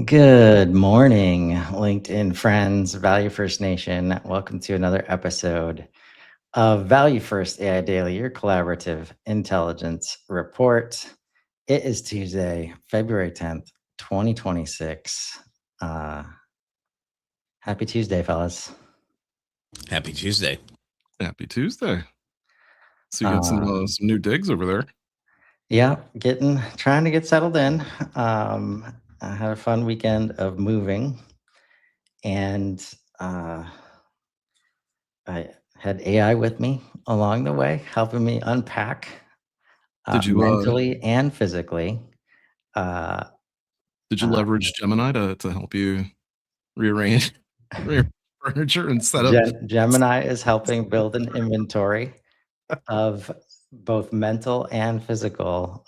Good morning, LinkedIn friends, Value First Nation. Welcome to another episode of Value First AI Daily, your collaborative intelligence report. It is Tuesday, February 10th, 2026. Uh, Happy Tuesday, fellas. Happy Tuesday. Happy Tuesday. So you got Uh, some new digs over there. yeah, trying to get settled in. I had a fun weekend of moving and uh, I had AI with me along the way, helping me unpack Did you mentally and physically. Uh, did you uh, leverage Gemini to help you rearrange rearrange furniture and set up? Gemini is helping build an inventory of both mental and physical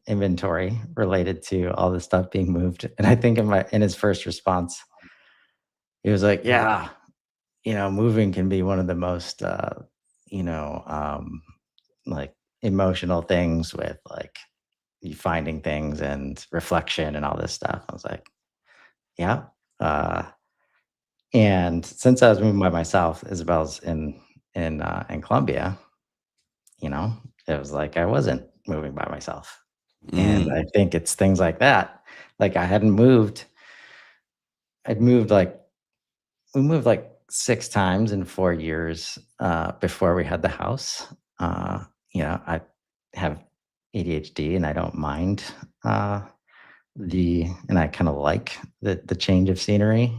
inventory related to all the stuff being moved. And I think in his first response, he was like, "Yeah, moving can be one of the most you know um, like emotional things with like you finding things and reflection and all this stuff." I was like, yeah. Uh, and since I was moving by myself, Isabel's in Colombia, you know, it was like I wasn't moving by myself. And I think it's things like that. Like I hadn't moved, I'd moved like we moved like 6 times in 4 years before we had the house. I have ADHD and I don't mind uh and I kind of like the change of scenery.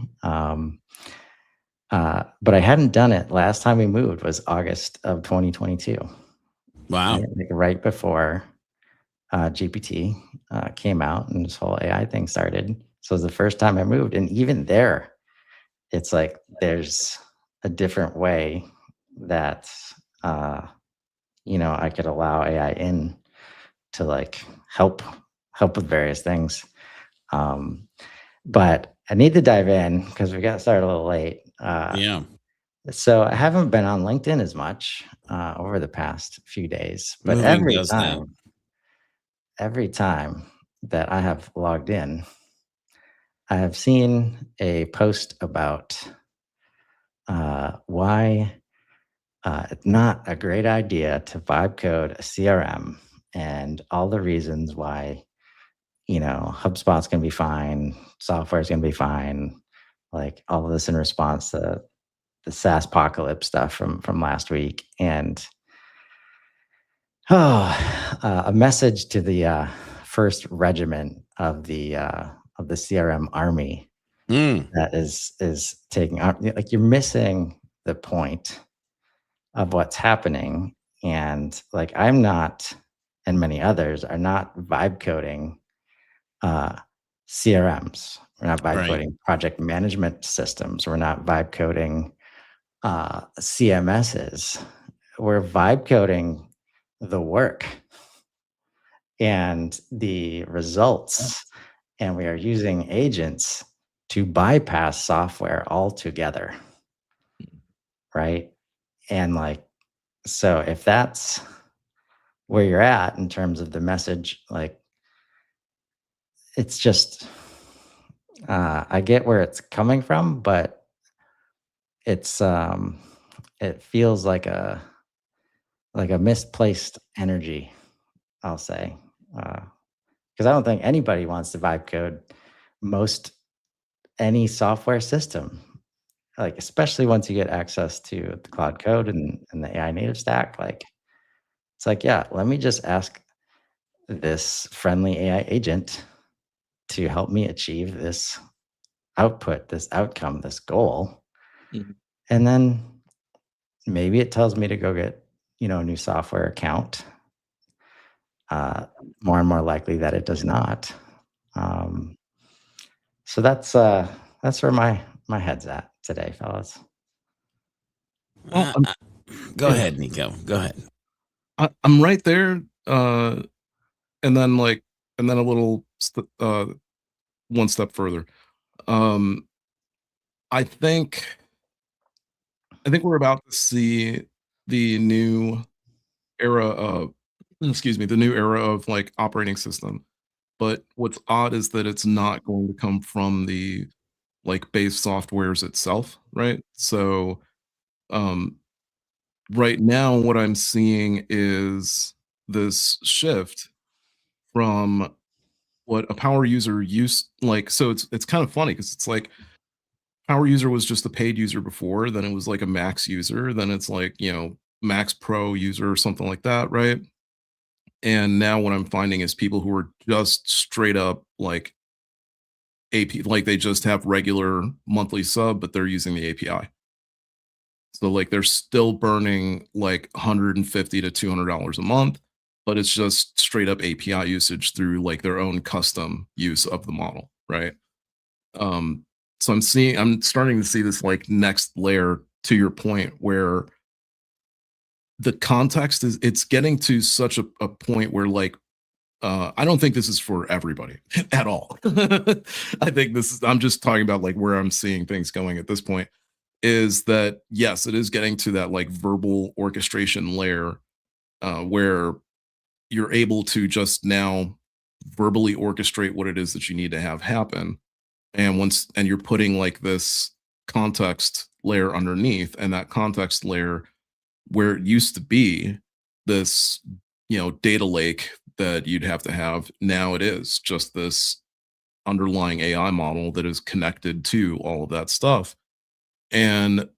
But I hadn't done it. Last time we moved was August of 2022, Wow. right? Like right before GPT came out and this whole AI thing started. So it was the first time I moved, and even there, it's like there's a different way that uh, I could allow AI in to like help with various things. Um, But I need to dive in because we got started a little late. Yeah. So I haven't been on LinkedIn as much over the past few days, but Moving does that. every time that I have logged in, I have seen a post about why it's not a great idea to vibe code a CRM and all the reasons why HubSpot's going to be fine, software's going to be fine, like all of this in response to the SaaS apocalypse stuff from last week, and a message to the first regiment of the CRM army that is taking like you're missing the point of what's happening, and like I'm not, and many others are not vibe coding uh, CRMs. We're not vibe Right. coding project management systems. We're not vibe coding CMSs. We're vibe coding the work and the results, and we are using agents to bypass software altogether, right? And like, so if that's where you're at in terms of the message, like, it's just, I get where it's coming from, but it's, it feels like a misplaced energy, I'll say. Because I don't think anybody wants to vibe code most any software system, like especially once you get access to the cloud code and the AI native stack. Like it's like, yeah, let me just ask this friendly AI agent to help me achieve this output, this outcome, this goal. Mhm. And then maybe it tells me to go get, a new software account. Uh, More and more likely that it does not. Um, so that's where my head's at today, fellas. Well, Uh, I'm, uh, Go yeah, ahead, Nico. Go ahead. I'm right there. And then and then a little one step further. Um, I think I think we're about to see the new era of the new era of like operating system. but what's odd is that it's not going to come from the like base softwares itself, right? So um, right now, what I'm seeing is this shift from what a power user used like. So it's kind of funny because it's like power user was just a paid user before, then it was like a max user, then it's like max pro user or something like that, right? And now what I'm finding is people who are just straight up like AP, like they just have regular monthly sub, but they're using the API. So like they're still burning like $150 to $200 a month, but it's just straight up API usage through like their own custom use of the model, right? Um, so I'm starting to see this like next layer to your point where the context is it's getting to such a point where like I don't think this is for everybody at all. I think I'm just talking about like where I'm seeing things going at this point is that yes, it is getting to that like verbal orchestration layer where you're able to just now verbally orchestrate what it is that you need to have happen. And you're putting like this context layer underneath, and that context layer where it used to be this data lake that you'd have to have, now it is just this underlying AI model that is connected to all of that stuff. And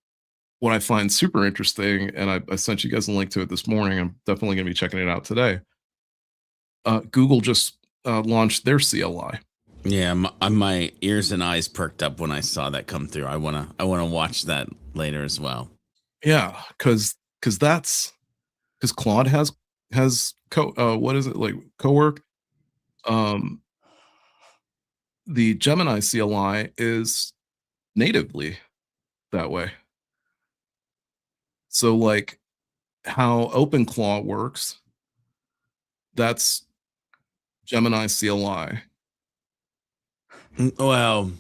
what I find super interesting, and I sent you guys a link to it this morning, I'm definitely going to be checking it out today. Google just launched their CLI. Yeah, my ears and eyes perked up when I saw that come through. I wanna watch that later as well. Yeah, because Claude what is it like cowork. Um, the Gemini CLI is natively that way. So like how OpenClaw works, that's Gemini CLI. Well,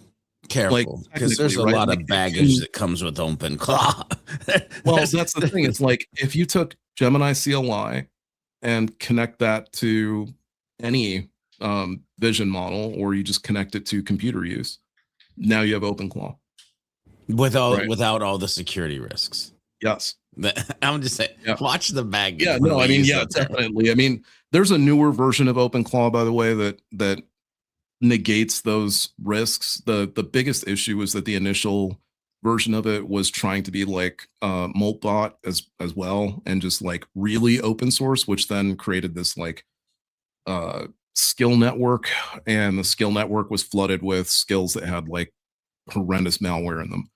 Like careful, because there's technically, a right? lot Like of it baggage can, that comes with OpenClaw. well, that's the thing. It's like if you took Gemini CLI and connect that to any vision model, or you just connect it to computer use, now you have OpenClaw, right? without all the security risks. Yes. I'm just saying, Yeah. watch the baggage. Yeah. when No, we I mean, use yeah, that term. definitely. I mean, there's a newer version of OpenClaw, by the way, that negates those risks. The biggest issue is that the initial version of it was trying to be like Moltbot as well, and just like really open source, which then created this like skill network, and the skill network was flooded with skills that had like horrendous malware in them.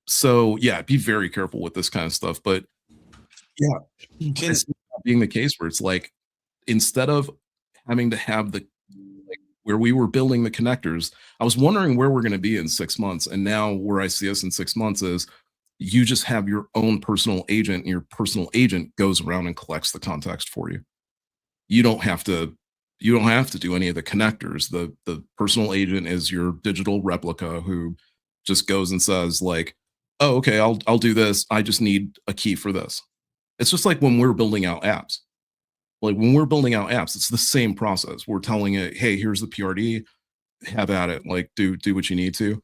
So yeah, be very careful with this kind of stuff. But yeah, I see that being the case where it's like instead of having to have the like where we were building the connectors, I was wondering where we're going to be in 6 months, and now where I see us in 6 months is you just have your own personal agent, and your personal agent goes around and collects the context for you. You don't have to do any of the connectors. The personal agent is your digital replica who just goes and says like, oh, okay, I'll do this, I just need a key for this. It's just like when we're building out apps. Like when we're building out apps, it's the same process. We're telling it, hey, here's the PRD, have at it, like do what you need to.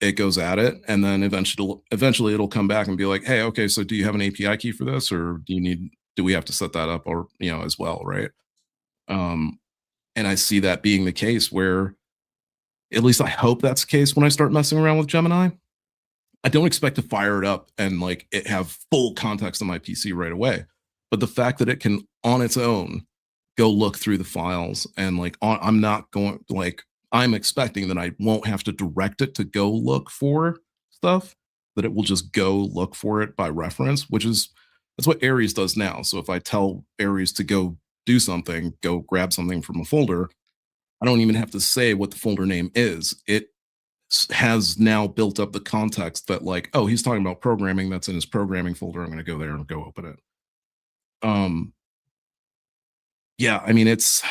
It goes at it, and then eventually it'll come back and be like, hey, okay, so do you have an API key for this, or do we have to set that up, or as well, right? um and I see that being the case where, at least I hope that's the case when I start messing around with Gemini. I don't expect to fire it up and like it have full context on my PC right away. But the fact that it can on its own go look through the files, and like I'm not going like I'm expecting that I won't have to direct it to go look for stuff, that it will just go look for it by reference, that's what Aries does now. So if I tell Aries to go do something, go grab something from a folder, I don't even have to say what the folder name is. It has now built up the context that like, oh, he's talking about programming, that's in his programming folder, I'm going to go there and go open it. Yeah, I mean, it's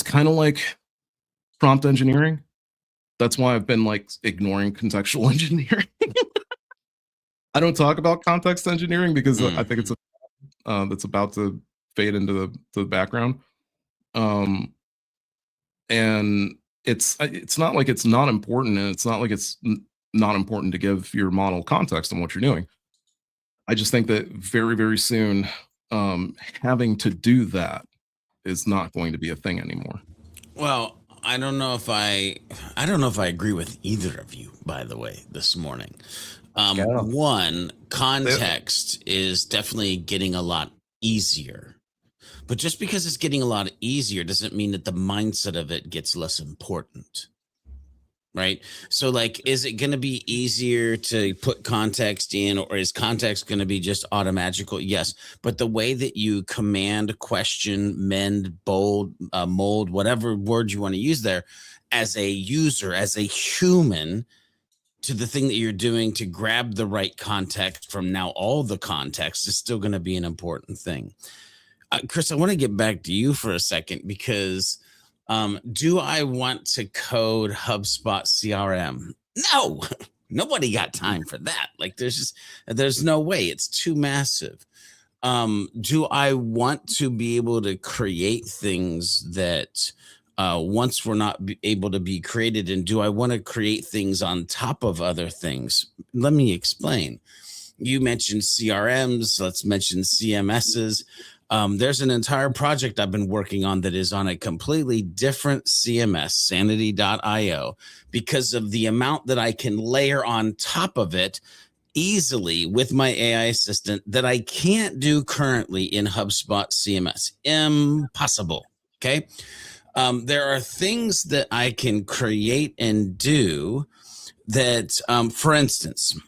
kind of like prompt engineering. That's why I've been like ignoring contextual engineering. I don't talk about context engineering because I think it's that's about to fade into the background. And it's not like it's not important, and it's not like it's not important to give your model context on what you're doing. I just think that very, very soon, having to do that is not going to be a thing anymore. Well, I don't know if I agree with either of you, by the way, this morning. Go. One, context is definitely getting a lot easier. But just because it's getting a lot easier doesn't mean that the mindset of it gets less important. Right. So, like, is it going to be easier to put context in, or is context going to be just automagical? Yes. But the way that you command, question, mend, bold, mold, whatever word you want to use there, as a user, as a human, to the thing that you're doing to grab the right context from now, all the context is still going to be an important thing. Chris, I want to get back to you for a second because do I want to code HubSpot CRM? No, nobody got time for that. Like, there's no way. It's too massive. Do I want to be able to create things that once we're not able to be created? And do I want to create things on top of other things? Let me explain. You mentioned CRMs. Let's mention CMSs. There's an entire project I've been working on that is on a completely different CMS, sanity.io, because of the amount that I can layer on top of it easily with my AI assistant that I can't do currently in HubSpot CMS. Impossible. Okay. There are things that I can create and do that, for instance,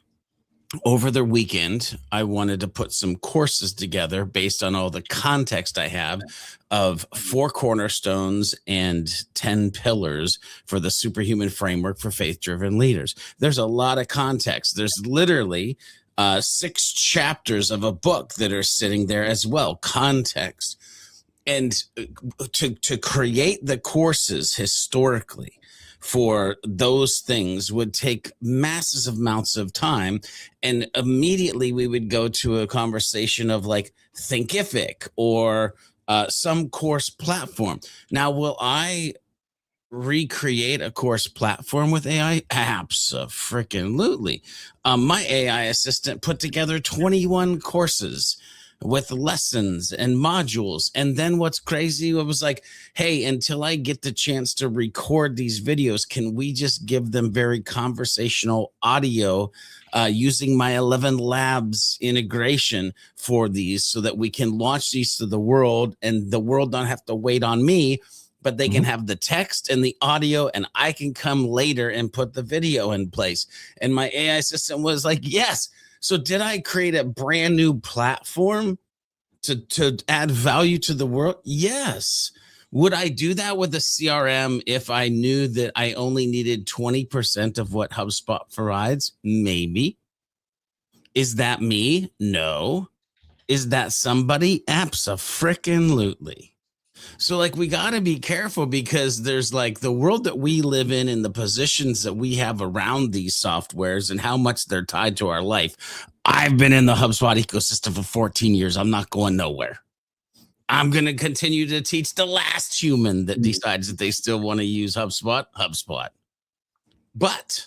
over the weekend, I wanted to put some courses together based on all the context I have of 4 cornerstones and 10 pillars for the superhuman framework for faith-driven leaders. There's a lot of context. There's literally 6 chapters of a book that are sitting there as well, context. And to create the courses historically for those things would take massive amounts of time. And immediately we would go to a conversation of like Thinkific or some course platform. Now, will I recreate a course platform with AI? Abso-freaking-lutely. My AI assistant put together 21 courses with lessons and modules. And then what's crazy, it was like, hey, until I get the chance to record these videos, can we just give them very conversational audio using my 11 Labs integration for these so that we can launch these to the world and the world don't have to wait on me, but they can have the text and the audio and I can come later and put the video in place. And my AI assistant was like, yes. So did I create a brand new platform to add value to the world? Yes. Would I do that with a CRM if I knew that I only needed 20% of what HubSpot provides? Maybe. Is that me? No. Is that somebody? Abso-freaking-lutely. So like we got to be careful because there's like the world that we live in and the positions that we have around these softwares and how much they're tied to our life. I've been in the HubSpot ecosystem for 14 years. I'm not going nowhere. I'm going to continue to teach the last human that decides that they still want to use HubSpot. But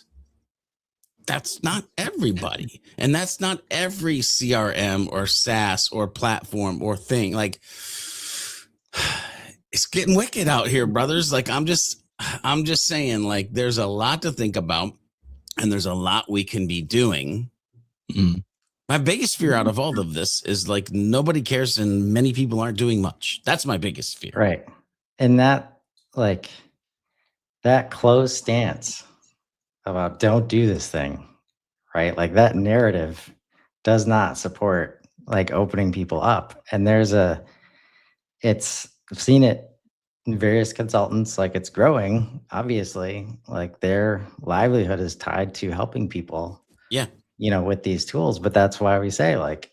that's not everybody. And that's not every CRM or SaaS or platform or thing. Like, it's getting wicked out here, brothers. Like, I'm just saying, like, there's a lot to think about and there's a lot we can be doing. My biggest fear out of all of this is like nobody cares and many people aren't doing much. That's my biggest fear. Right. And that, like, that closed stance about don't do this thing, right? Like that narrative does not support like opening people up. And I've seen it in various consultants, like it's growing, obviously, like their livelihood is tied to helping people. Yeah. With these tools. But that's why we say, like,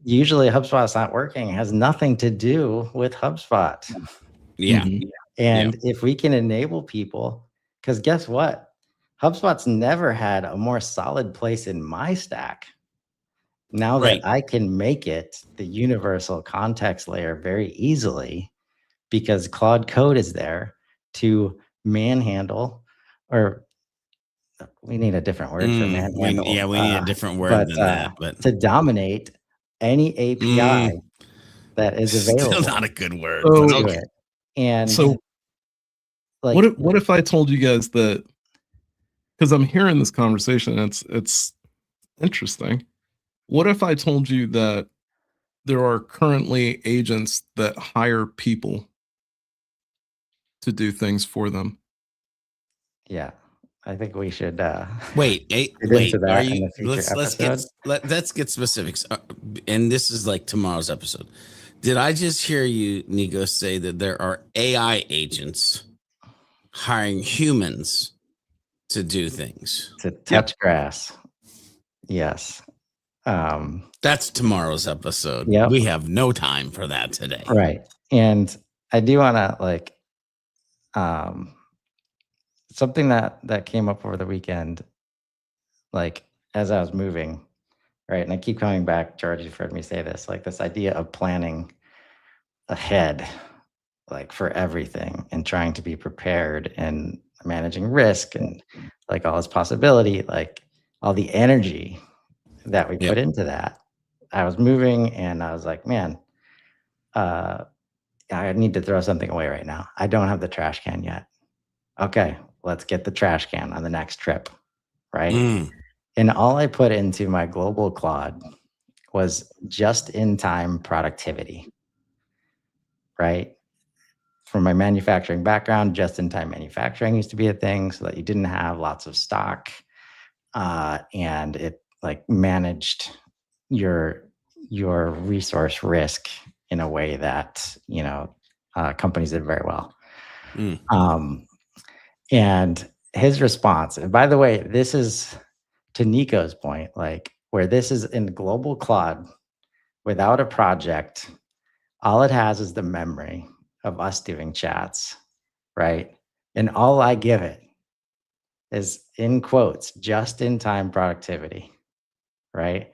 usually HubSpot's not working. It has nothing to do with HubSpot. Yeah. And if we can enable people, because guess what? HubSpot's never had a more solid place in my stack. Now that I can make it the universal context layer very easily, because Claude Code is there to manhandle, or we need a different word for manhandle. We need a different word but than that. But to dominate any API that is available. still not a good word. So- but to okay. it. And So like, what if I told you guys that, because I'm hearing this conversation, it's interesting. What if I told you that there are currently agents that hire people to do things for them? yeah, I think we should Wait, get wait. into Are that in you? the future episode. Let's get specifics. And this is like tomorrow's episode. Did I just hear you, Nico, say that there are AI agents hiring humans to do things? To touch grass. Yes. That's tomorrow's episode. Yep. We have no time for that today. Right. And I do want to something that came up over the weekend, like as I was moving, right? And I keep coming back, George, you've heard me say this, like this idea of planning ahead, like for everything, and trying to be prepared and managing risk and like all this possibility, like all the energy that we put into that. I was moving and I was like, man, I need to throw something away right now. I don't have the trash can yet. Okay, let's get the trash can on the next trip, right? And all I put into my global Claude was just in time productivity, right? From my manufacturing background, just in time manufacturing used to be a thing so that you didn't have lots of stock, and it like managed your resource risk in a way that, companies did very well. And his response, and by the way, this is to Nico's point, like where this is in global Claude without a project, all it has is the memory of us doing chats, right? And all I give it is, in quotes, just in time productivity, right?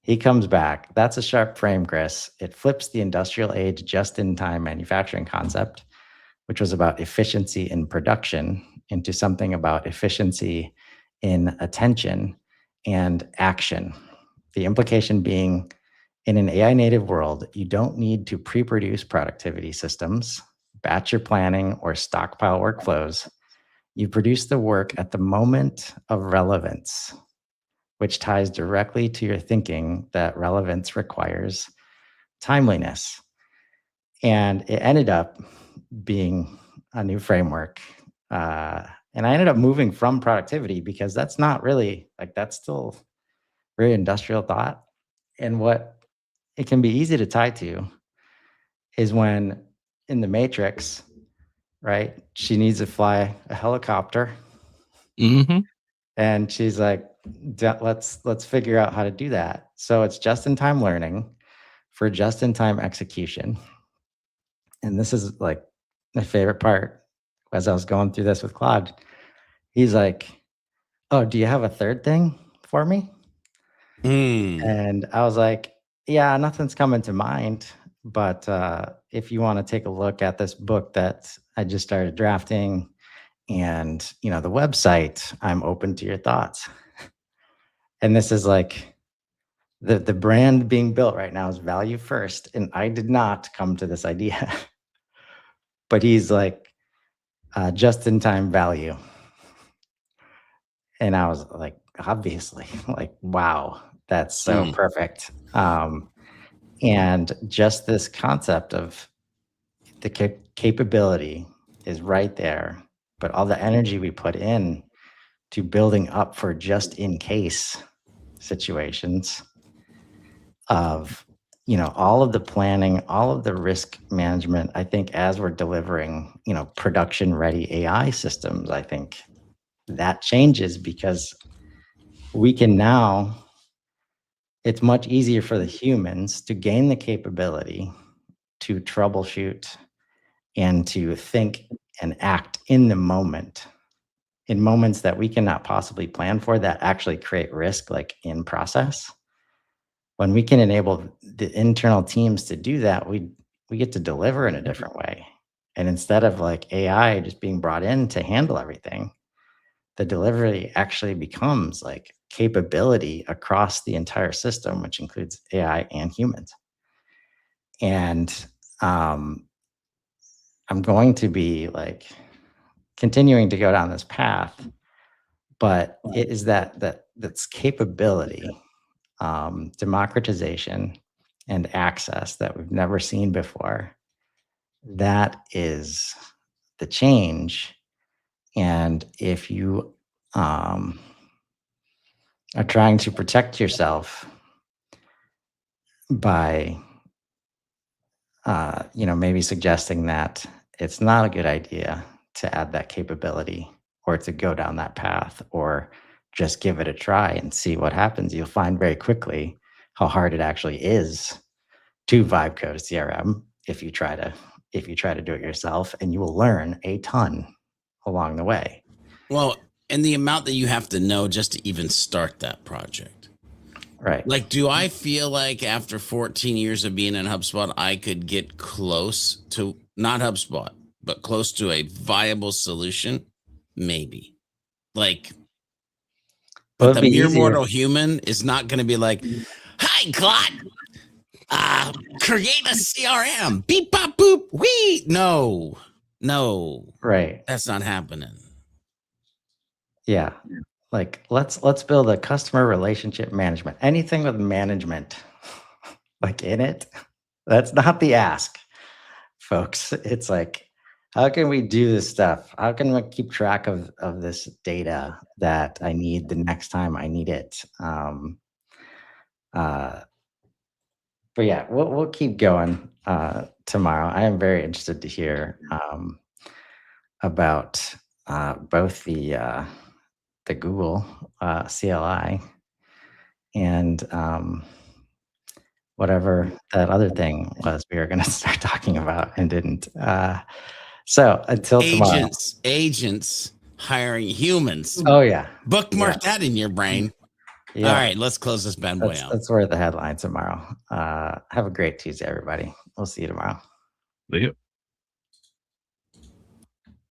He comes back. That's a sharp frame, Chris. It flips the industrial age just in time manufacturing concept, which was about efficiency in production, into something about efficiency in attention and action. The implication being, in an AI native world, you don't need to pre-produce productivity systems, batch your planning, or stockpile workflows. You produce the work at the moment of relevance, which ties directly to your thinking that relevance requires timeliness. And it ended up being a new framework. And I ended up moving from productivity because that's not really, like, that's still very industrial thought. And what it can be easy to tie to is when in the Matrix, right, she needs to fly a helicopter. And she's like, let's figure out how to do that. So it's just-in-time learning for just-in-time execution. And this is like my favorite part. As I was going through this with Claude, he's like, oh, do you have a third thing for me? And I was like, yeah, nothing's coming to mind. But if you want to take a look at this book that I just started drafting and, the website, I'm open to your thoughts. And this is like the brand being built right now is value first. And I did not come to this idea. But he's like, just in time value. And I was like, obviously, like, wow, that's so perfect. And just this concept of the capability is right there, but all the energy we put in to building up for just in case situations of, all of the planning, all of the risk management, I think as we're delivering, production ready AI systems, I think that changes because we can now, it's much easier for the humans to gain the capability to troubleshoot and to think and act in the moment, in moments that we cannot possibly plan for, that actually create risk, like in process. When we can enable the internal teams to do that, we get to deliver in a different way. And instead of like AI just being brought in to handle everything, the delivery actually becomes like capability across the entire system, which includes AI and humans. And um, I'm going to be like continuing to go down this path, but it is that's capability, democratization, and access that we've never seen before. That is the change. And if you um, are trying to protect yourself by, maybe suggesting that it's not a good idea to add that capability or to go down that path or just give it a try and see what happens, you'll find very quickly how hard it actually is to vibe code a CRM if you try to do it yourself, and you will learn a ton along the way. Well, and the amount that you have to know just to even start that project. Right. Like, do I feel like after 14 years of being in HubSpot, I could get close to, not HubSpot, but close to a viable solution? Maybe. Like, Well, but it'd the be mere easier. mortal human is not going to be like, hi, Claude, create a CRM. Beep, bop, boop, wee. No, Right. that's not happening. Yeah. Like let's build a customer relationship management. Anything with management like in it, that's not the ask, folks. It's like, how can we do this stuff? How can we keep track of this data that I need the next time I need it? Uh, but yeah, we'll keep going tomorrow. I am very interested to hear about both the Google CLI and whatever that other thing was we were going to start talking about and didn't. So until tomorrow. Agents hiring humans. Oh yeah, Bookmark that in your brain. yeah. All right, let's close this bad boy out. That's worth the headline tomorrow. Have a great Tuesday, everybody. We'll see you tomorrow. Yeah.